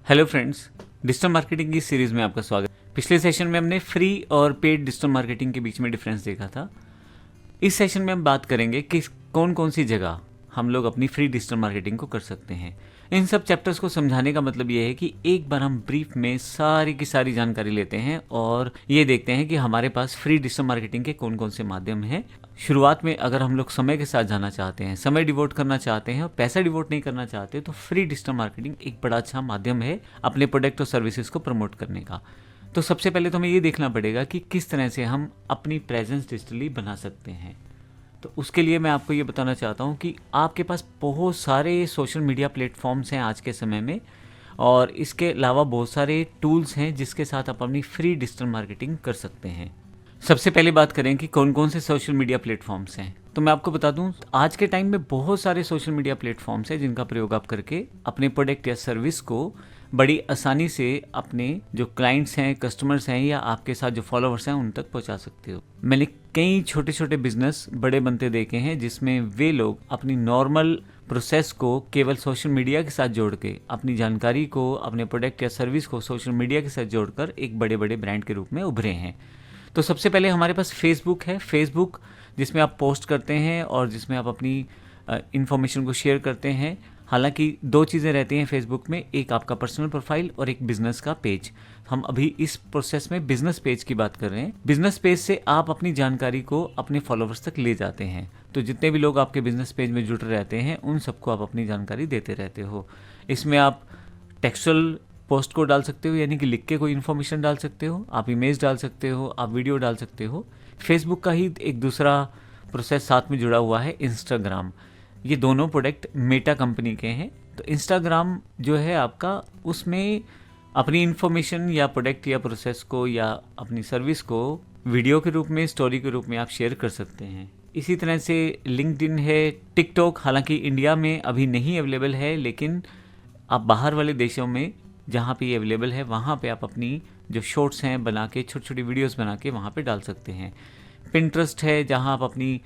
Hello friends, digital marketing की series में आपका स्वागत। पिछले सेशन में हमने फ्री और पेड डिजिटल मार्केटिंग के बीच में डिफरेंस देखा था। इस सेशन में हम बात करेंगे कि कौन कौन सी जगह हम लोग अपनी फ्री डिजिटल मार्केटिंग को कर सकते हैं। इन सब चैप्टर्स को समझाने का मतलब ये है कि एक बार हम ब्रीफ में सारी की सारी जानकारी लेते हैं और ये देखते हैं कि हमारे पास फ्री डिजिटल मार्केटिंग के कौन कौन से माध्यम हैं। शुरुआत में अगर हम लोग समय के साथ जाना चाहते हैं, समय डिवोट करना चाहते हैं और पैसा डिवोट नहीं करना चाहते, तो फ्री डिजिटल मार्केटिंग एक बड़ा अच्छा माध्यम है अपने प्रोडक्ट और सर्विसेज को प्रमोट करने का। तो सबसे पहले तो हमें ये देखना पड़ेगा कि किस तरह से हम अपनी प्रेजेंस डिजिटली बना सकते हैं। तो उसके लिए मैं आपको ये बताना चाहता हूँ कि आपके पास बहुत सारे सोशल मीडिया प्लेटफॉर्म्स हैं आज के समय में, और इसके अलावा बहुत सारे टूल्स हैं जिसके साथ आप अपनी फ्री डिजिटल मार्केटिंग कर सकते हैं। सबसे पहले बात करें कि कौन कौन से सोशल मीडिया प्लेटफॉर्म्स हैं, तो मैं आपको बता दूं आज के टाइम में बहुत सारे सोशल मीडिया प्लेटफॉर्म्स हैं जिनका प्रयोग आप करके अपने प्रोडक्ट या सर्विस को बड़ी आसानी से अपने जो क्लाइंट्स हैं, कस्टमर्स हैं या आपके साथ जो फॉलोअर्स हैं उन तक पहुंचा सकते हो। मैंने कई छोटे छोटे बिजनेस बड़े बनते देखे हैं जिसमें वे लोग अपनी नॉर्मल प्रोसेस को केवल सोशल मीडिया के साथ जोड़ के अपनी जानकारी को, अपने प्रोडक्ट या सर्विस को सोशल मीडिया के साथ जोड़कर एक बड़े बड़े ब्रांड के रूप में उभरे हैं। तो सबसे पहले हमारे पास फेसबुक है। फेसबुक जिसमें आप पोस्ट करते हैं और जिसमें आप अपनी इन्फॉर्मेशन को शेयर करते हैं। हालांकि दो चीज़ें रहती हैं फेसबुक में, एक आपका पर्सनल प्रोफाइल और एक बिजनेस का पेज। हम अभी इस प्रोसेस में बिजनेस पेज की बात कर रहे हैं। बिजनेस पेज से आप अपनी जानकारी को अपने फॉलोअर्स तक ले जाते हैं। तो जितने भी लोग आपके बिजनेस पेज में जुड़ रहते हैं उन सबको आप अपनी जानकारी देते रहते हो। इसमें आप टेक्सचुअल पोस्ट को डाल सकते हो, यानी कि लिख के कोई इन्फॉर्मेशन डाल सकते हो, आप इमेज डाल सकते हो, आप वीडियो डाल सकते हो। फेसबुक का ही एक दूसरा प्रोसेस साथ में जुड़ा हुआ है, इंस्टाग्राम। ये दोनों प्रोडक्ट मेटा कंपनी के हैं। तो इंस्टाग्राम जो है आपका, उसमें अपनी इन्फॉर्मेशन या प्रोडक्ट या प्रोसेस को या अपनी सर्विस को वीडियो के रूप में, स्टोरी के रूप में आप शेयर कर सकते हैं। इसी तरह से लिंक्डइन है। टिकटॉक हालांकि इंडिया में अभी नहीं अवेलेबल है, लेकिन आप बाहर वाले देशों में जहाँ पे ये अवेलेबल है वहाँ पे आप अपनी जो शॉर्ट्स हैं बना के, छोटी छोटी वीडियोस बना के वहाँ पे डाल सकते हैं। पिंटरेस्ट है जहाँ आप अपनी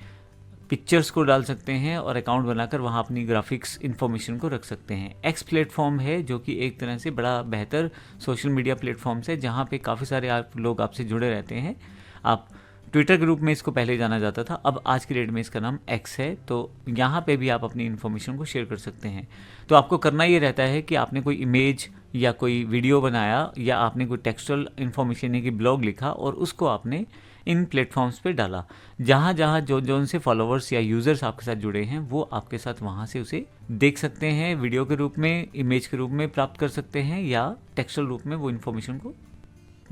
पिक्चर्स को डाल सकते हैं और अकाउंट बनाकर वहाँ अपनी ग्राफिक्स इन्फॉर्मेशन को रख सकते हैं। एक्स प्लेटफॉर्म है जो कि एक तरह से बड़ा बेहतर सोशल मीडिया प्लेटफॉर्म्स है जहाँ पे काफ़ी सारे लोग आपसे जुड़े रहते हैं। आप ट्विटर के रूप में इसको पहले जाना जाता था, अब आज की डेट में इसका नाम एक्स है। तो यहाँ पे भी आप अपनी इन्फॉर्मेशन को शेयर कर सकते हैं। तो आपको करना ये रहता है कि आपने कोई इमेज या कोई वीडियो बनाया या आपने कोई टेक्सचुअल इन्फॉर्मेशन या कि ब्लॉग लिखा और उसको आपने इन प्लेटफॉर्म्स पे डाला। जहाँ जहाँ जो उनसे फॉलोअर्स या यूज़र्स आपके साथ जुड़े हैं वो आपके साथ वहाँ से उसे देख सकते हैं, वीडियो के रूप में, इमेज के रूप में प्राप्त कर सकते हैं या टेक्सचुअल रूप में वो इन्फॉर्मेशन को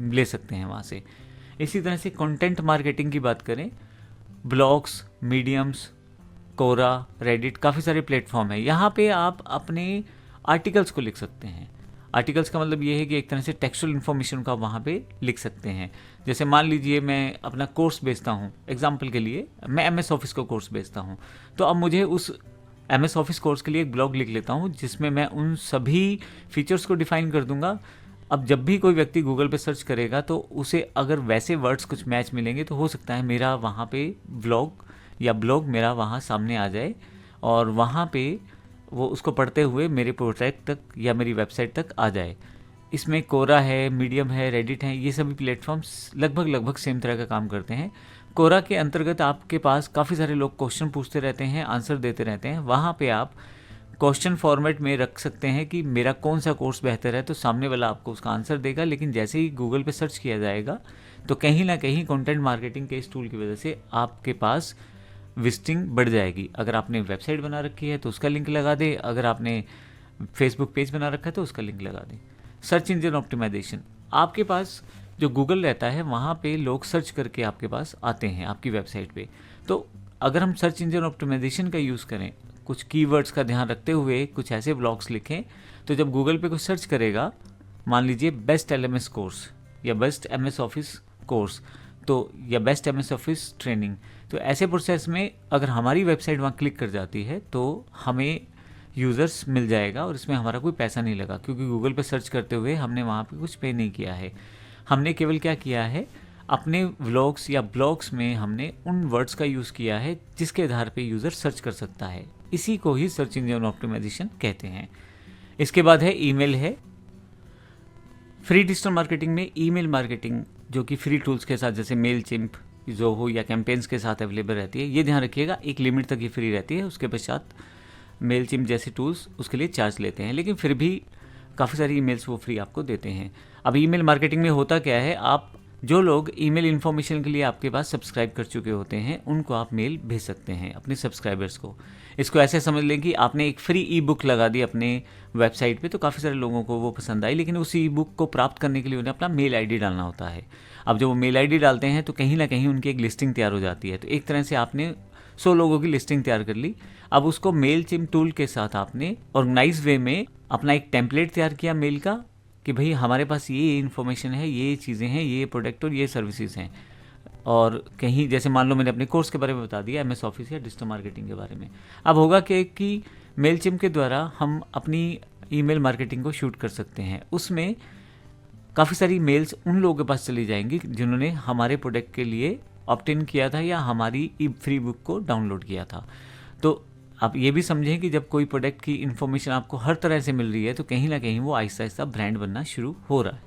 ले सकते हैं वहाँ से। इसी तरह से कंटेंट मार्केटिंग की बात करें, ब्लॉग्स, मीडियम्स, कोरा, रेडिट, काफ़ी सारे प्लेटफॉर्म है। यहाँ पे आप अपने आर्टिकल्स को लिख सकते हैं। आर्टिकल्स का मतलब ये है कि एक तरह से टेक्सचुअल इन्फॉर्मेशन को आप वहाँ पे लिख सकते हैं। जैसे मान लीजिए मैं अपना कोर्स बेचता हूँ, एग्जाम्पल के लिए मैं एमएस ऑफिस का कोर्स बेचता हूँ, तो अब मुझे उस एमएस ऑफिस कोर्स के लिए एक ब्लॉग लिख लेता हूँ जिसमें मैं उन सभी फीचर्स को डिफाइन कर दूंगा। अब जब भी कोई व्यक्ति गूगल पे सर्च करेगा तो उसे अगर वैसे वर्ड्स कुछ मैच मिलेंगे तो हो सकता है मेरा वहाँ पे व्लॉग या ब्लॉग मेरा वहाँ सामने आ जाए और वहाँ पे वो उसको पढ़ते हुए मेरे प्रोडक्ट तक या मेरी वेबसाइट तक आ जाए। इसमें कोरा है, मीडियम है, रेडिट है, ये सभी प्लेटफॉर्म्स लगभग सेम तरह का काम करते हैं। कोरा के अंतर्गत आपके पास काफ़ी सारे लोग क्वेश्चन पूछते रहते हैं, आंसर देते रहते हैं। वहाँ पे आप क्वेश्चन फॉर्मेट में रख सकते हैं कि मेरा कौन सा कोर्स बेहतर है, तो सामने वाला आपको उसका आंसर देगा। लेकिन जैसे ही गूगल पे सर्च किया जाएगा तो कहीं ना कहीं कंटेंट मार्केटिंग के इस टूल की वजह से आपके पास विजिटिंग बढ़ जाएगी। अगर आपने वेबसाइट बना रखी है तो उसका लिंक लगा दे, अगर आपने फेसबुक पेज बना रखा है तो उसका लिंक लगा दे। सर्च इंजन ऑप्टिमाइजेशन, आपके पास जो गूगल रहता है वहाँ पे लोग सर्च करके आपके पास आते हैं आपकी वेबसाइट पे। तो अगर हम सर्च इंजन ऑप्टिमाइजेशन का यूज़ करें, कुछ कीवर्ड्स का ध्यान रखते हुए कुछ ऐसे ब्लॉग्स लिखें, तो जब गूगल पे कोई सर्च करेगा, मान लीजिए बेस्ट एलएमएस कोर्स या बेस्ट एमएस ऑफिस कोर्स, तो या बेस्ट एमएस ऑफिस ट्रेनिंग, तो ऐसे प्रोसेस में अगर हमारी वेबसाइट वहाँ क्लिक कर जाती है तो हमें यूज़र्स मिल जाएगा और इसमें हमारा कोई पैसा नहीं लगा, क्योंकि गूगल पे सर्च करते हुए हमने वहाँ पे कुछ पे नहीं किया है। हमने केवल क्या किया है, अपने व्लॉग्स या ब्लॉग्स में हमने उन वर्ड्स का यूज़ किया है जिसके आधार पे यूज़र सर्च कर सकता है। इसी को ही सर्च इंजन ऑप्टिमाइजेशन कहते हैं। इसके बाद है ईमेल है। फ्री डिजिटल मार्केटिंग में ईमेल मार्केटिंग जो कि फ्री टूल्स के साथ जैसे मेल चिम्प जो हो या कैंपेन्स के साथ अवेलेबल रहती है, ये ध्यान रखिएगा एक लिमिट तक ये फ्री रहती है, उसके पश्चात मेल चिम्प जैसे टूल्स उसके लिए चार्ज लेते हैं, लेकिन फिर भी काफ़ी सारी ईमेल्स वो फ्री आपको देते हैं। अब ईमेल मार्केटिंग में होता क्या है, आप जो लोग ईमेल इन्फॉर्मेशन के लिए आपके पास सब्सक्राइब कर चुके होते हैं उनको आप मेल भेज सकते हैं अपने सब्सक्राइबर्स को। इसको ऐसे समझ लें कि आपने एक फ्री ई बुक लगा दी अपने वेबसाइट पे, तो काफ़ी सारे लोगों को वो पसंद आई, लेकिन उस ई बुक को प्राप्त करने के लिए उन्हें अपना मेल आईडी डालना होता है। अब जब वो मेल आईडी डालते हैं तो कहीं ना कहीं उनकी एक लिस्टिंग तैयार हो जाती है, तो एक तरह से आपने 100 लोगों की लिस्टिंग तैयार कर ली। अब उसको मेल चिम्प टूल के साथ आपने ऑर्गेनाइज वे में अपना एक टेम्पलेट तैयार किया मेल का कि भाई हमारे पास ये इन्फॉर्मेशन है, ये चीज़ें हैं, ये प्रोडक्ट और ये सर्विसेज हैं। और कहीं जैसे मान लो मैंने अपने कोर्स के बारे में बता दिया, MS ऑफिस या डिजिटल मार्केटिंग के बारे में। अब होगा कि मेल चिम्प के द्वारा हम अपनी ईमेल मार्केटिंग को शूट कर सकते हैं। उसमें काफ़ी सारी मेल्स उन लोगों के पास चली जाएंगी जिन्होंने हमारे प्रोडक्ट के लिए ऑप्ट इन किया था या हमारी ई फ्री बुक को डाउनलोड किया था। तो आप ये भी समझें कि जब कोई प्रोडक्ट की इन्फॉर्मेशन आपको हर तरह से मिल रही है तो कहीं ना कहीं वो आहिस्ता आहिस्ता ब्रांड बनना शुरू हो रहा है।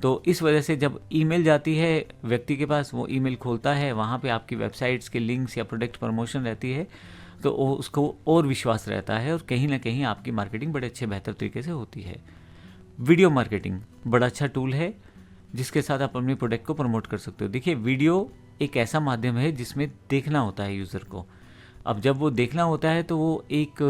तो इस वजह से जब ईमेल जाती है व्यक्ति के पास, वो ईमेल खोलता है, वहाँ पे आपकी वेबसाइट्स के लिंक्स या प्रोडक्ट प्रमोशन रहती है, तो उसको और विश्वास रहता है और कहीं ना कहीं आपकी मार्केटिंग बड़े अच्छे बेहतर तरीके से होती है। वीडियो मार्केटिंग बड़ा अच्छा टूल है जिसके साथ आप अपने प्रोडक्ट को प्रमोट कर सकते हो। देखिए, वीडियो एक ऐसा माध्यम है जिसमें देखना होता है यूज़र को। अब जब वो देखना होता है तो वो एक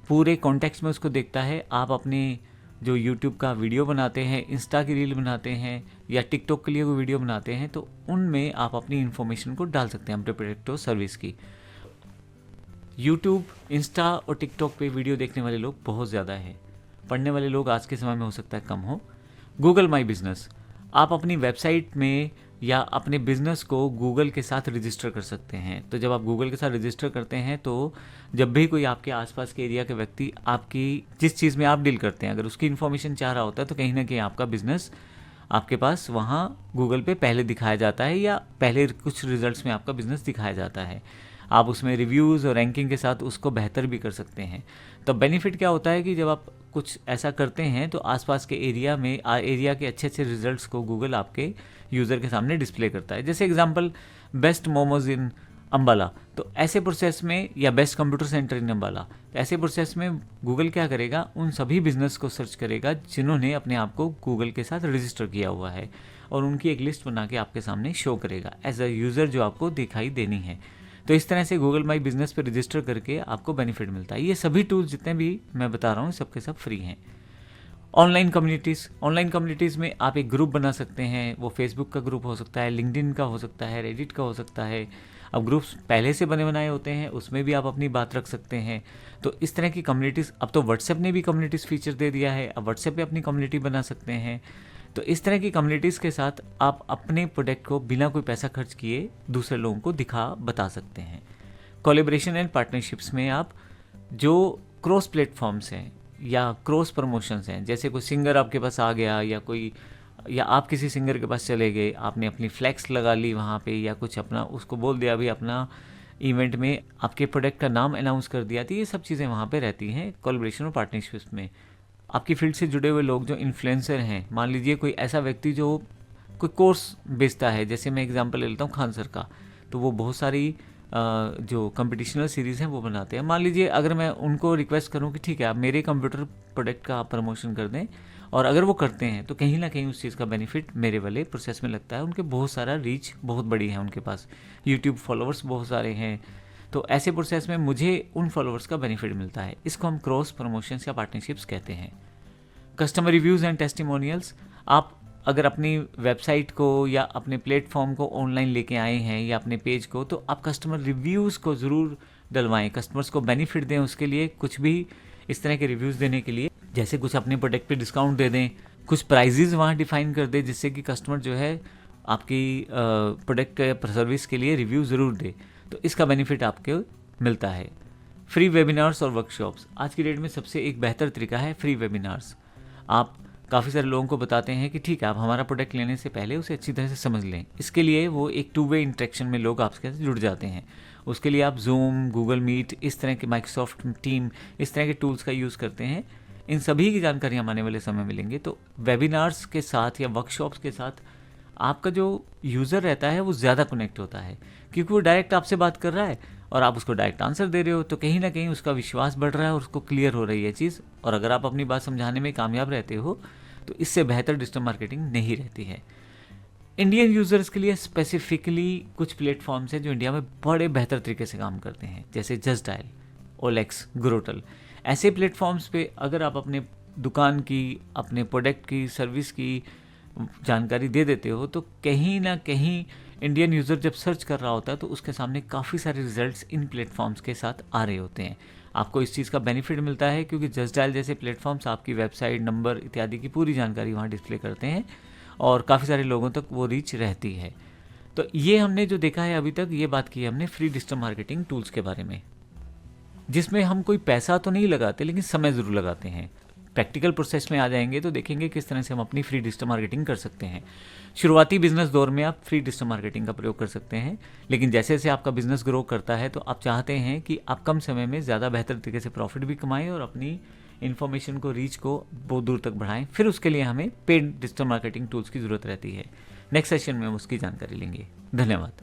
पूरे कॉन्टेक्स्ट में उसको देखता है। आप अपने जो यूट्यूब का वीडियो बनाते हैं, इंस्टा की रील बनाते हैं या टिकटॉक के लिए कोई वीडियो बनाते हैं, तो उनमें आप अपनी इन्फॉर्मेशन को डाल सकते हैं अपने प्रोडक्ट और सर्विस की। यूट्यूब, इंस्टा और टिकटॉक पे वीडियो देखने वाले लोग बहुत ज़्यादा हैं, पढ़ने वाले लोग आज के समय में हो सकता है कम हो। गूगल माई बिजनेस, आप अपनी वेबसाइट में या अपने बिजनेस को गूगल के साथ रजिस्टर कर सकते हैं। तो जब आप गूगल के साथ रजिस्टर करते हैं तो जब भी कोई आपके आसपास के एरिया के व्यक्ति आपकी जिस चीज़ में आप डील करते हैं अगर उसकी इन्फॉर्मेशन चाह रहा होता है तो कहीं ना कहीं आपका बिजनेस आपके पास वहाँ गूगल पे पहले दिखाया जाता है या पहले कुछ रिजल्ट्स में आपका बिजनेस दिखाया जाता है। आप उसमें रिव्यूज़ और रैंकिंग के साथ उसको बेहतर भी कर सकते हैं। तो बेनिफिट क्या होता है कि जब आप कुछ ऐसा करते हैं तो आसपास के एरिया में एरिया के अच्छे अच्छे रिजल्ट्स को गूगल आपके यूज़र के सामने डिस्प्ले करता है। जैसे एग्जांपल, बेस्ट मोमोज इन अम्बाला, तो ऐसे प्रोसेस में, या बेस्ट कंप्यूटर सेंटर इन अम्बाला, तो ऐसे प्रोसेस में गूगल क्या करेगा, उन सभी बिजनेस को सर्च करेगा जिन्होंने अपने आप को गूगल के साथ रजिस्टर किया हुआ है और उनकी एक लिस्ट बना के आपके सामने शो करेगा एज अ यूज़र जो आपको दिखाई देनी है। तो इस तरह से गूगल माई बिजनेस पे रजिस्टर करके आपको बेनिफिट मिलता है। ये सभी टूल्स जितने भी मैं बता रहा हूँ सबके सब फ्री हैं। ऑनलाइन कम्युनिटीज़ में आप एक ग्रुप बना सकते हैं। वो फेसबुक का ग्रुप हो सकता है, लिंक्डइन का हो सकता है, रेडिट का हो सकता है। अब ग्रुप्स पहले से बने बनाए होते हैं, उसमें भी आप अपनी बात रख सकते हैं। तो इस तरह की कम्युनिटीज़, अब तो व्हाट्सएप ने भी कम्युनिटीज़ फीचर दे दिया है, अब व्हाट्सएप पे अपनी कम्युनिटी बना सकते हैं। तो इस तरह की कम्युनिटीज़ के साथ आप अपने प्रोडक्ट को बिना कोई पैसा खर्च किए दूसरे लोगों को बता सकते हैं। कोलैबोरेशन एंड पार्टनरशिप्स में आप जो क्रॉस प्लेटफॉर्म्स हैं या क्रॉस प्रमोशंस हैं, जैसे कोई सिंगर आपके पास आ गया या आप किसी सिंगर के पास चले गए, आपने अपनी फ्लैक्स लगा ली वहाँ पे या कुछ अपना उसको बोल दिया भी अपना इवेंट में आपके प्रोडक्ट का नाम अनाउंस कर दिया, तो ये सब चीज़ें वहाँ पे रहती हैं कोलैबोरेशन और पार्टनरशिप्स में। आपकी फील्ड से जुड़े हुए लोग जो इन्फ्लुएंसर हैं, मान लीजिए कोई ऐसा व्यक्ति जो कोई कोर्स बेचता है, जैसे मैं एग्जांपल ले लेता हूँ खान सर का, तो वो बहुत सारी जो कंपटिशनल सीरीज़ हैं वो बनाते हैं। मान लीजिए अगर मैं उनको रिक्वेस्ट करूं कि ठीक है आप मेरे कंप्यूटर प्रोडक्ट का आप प्रमोशन कर दें, और अगर वो करते हैं तो कहीं ना कहीं उस चीज़ का बेनिफिट मेरे वाले प्रोसेस में लगता है। उनके बहुत सारा रीच बहुत बड़ी है, उनके पास यूट्यूब फॉलोअर्स बहुत सारे हैं, तो ऐसे प्रोसेस में मुझे उन फॉलोअर्स का बेनिफिट मिलता है। इसको हम क्रॉस प्रमोशंस या पार्टनरशिप्स कहते हैं। कस्टमर रिव्यूज़ एंड टेस्टिमोनियल्स, आप अगर अपनी वेबसाइट को या अपने प्लेटफॉर्म को ऑनलाइन लेके आए हैं या अपने पेज को, तो आप कस्टमर रिव्यूज़ को ज़रूर डलवाएं, कस्टमर्स को बेनिफिट दें उसके लिए, कुछ भी इस तरह के रिव्यूज़ देने के लिए, जैसे कुछ अपने प्रोडक्ट पे डिस्काउंट दे दें, कुछ प्राइजेज़ वहाँ डिफाइन कर दें जिससे कि कस्टमर जो है आपकी प्रोडक्ट या सर्विस के लिए रिव्यू ज़रूर दे, तो इसका बेनिफिट आपको मिलता है। फ्री वेबिनार्स और वर्कशॉप्स, आज की डेट में सबसे एक बेहतर तरीका है फ्री वेबिनार्स। आप काफ़ी सारे लोगों को बताते हैं कि ठीक है आप हमारा प्रोडक्ट लेने से पहले उसे अच्छी तरह से समझ लें। इसके लिए वो एक 2 वे इंटरेक्शन में लोग आपके साथ जुड़ जाते हैं। उसके लिए आप जूम, गूगल मीट, इस तरह के माइक्रोसॉफ्ट टीम, इस तरह के टूल्स का यूज़ करते हैं। इन सभी की जानकारी हम आने वाले समय में लेंगे। तो वेबिनार्स के साथ या वर्कशॉप्स के साथ आपका जो यूज़र रहता है वो ज़्यादा कनेक्ट होता है, क्योंकि वो डायरेक्ट आपसे बात कर रहा है और आप उसको डायरेक्ट आंसर दे रहे हो, तो कहीं ना कहीं उसका विश्वास बढ़ रहा है और उसको क्लियर हो रही है चीज़। और अगर आप अपनी बात समझाने में कामयाब रहते हो तो इससे बेहतर डिजिटल मार्केटिंग नहीं रहती है। इंडियन यूज़र्स के लिए स्पेसिफिकली कुछ प्लेटफॉर्म्स हैं जो इंडिया में बड़े बेहतर तरीके से काम करते हैं, जैसे जस्ट डायल, ओलेक्स, ग्रोटल। ऐसे प्लेटफॉर्म्स पे अगर आप अपने दुकान की, अपने प्रोडक्ट की, सर्विस की जानकारी दे देते हो तो कहीं ना कहीं इंडियन यूज़र जब सर्च कर रहा होता है तो उसके सामने काफ़ी सारे रिजल्ट्स इन प्लेटफॉर्म्स के साथ आ रहे होते हैं। आपको इस चीज़ का बेनिफिट मिलता है क्योंकि जस्ट डायल जैसे प्लेटफॉर्म्स आपकी वेबसाइट, नंबर इत्यादि की पूरी जानकारी वहाँ डिस्प्ले करते हैं और काफ़ी सारे लोगों तक वो रीच रहती है। तो ये हमने जो देखा है अभी तक, ये बात की हमने फ्री डिजिटल मार्केटिंग टूल्स के बारे में, जिसमें हम कोई पैसा तो नहीं लगाते लेकिन समय ज़रूर लगाते हैं। प्रैक्टिकल प्रोसेस में आ जाएंगे तो देखेंगे किस तरह से हम अपनी फ्री डिजिटल मार्केटिंग कर सकते हैं। शुरुआती बिजनेस दौर में आप फ्री डिजिटल मार्केटिंग का प्रयोग कर सकते हैं, लेकिन जैसे जैसे आपका बिजनेस ग्रो करता है तो आप चाहते हैं कि आप कम समय में ज़्यादा बेहतर तरीके से प्रॉफिट भी कमाएं और अपनी इन्फॉर्मेशन को, रीच को बहुत दूर तक बढ़ाएं। फिर उसके लिए हमें पेड डिजिटल मार्केटिंग टूल्स की ज़रूरत रहती है। नेक्स्ट सेशन में हम उसकी जानकारी लेंगे। धन्यवाद।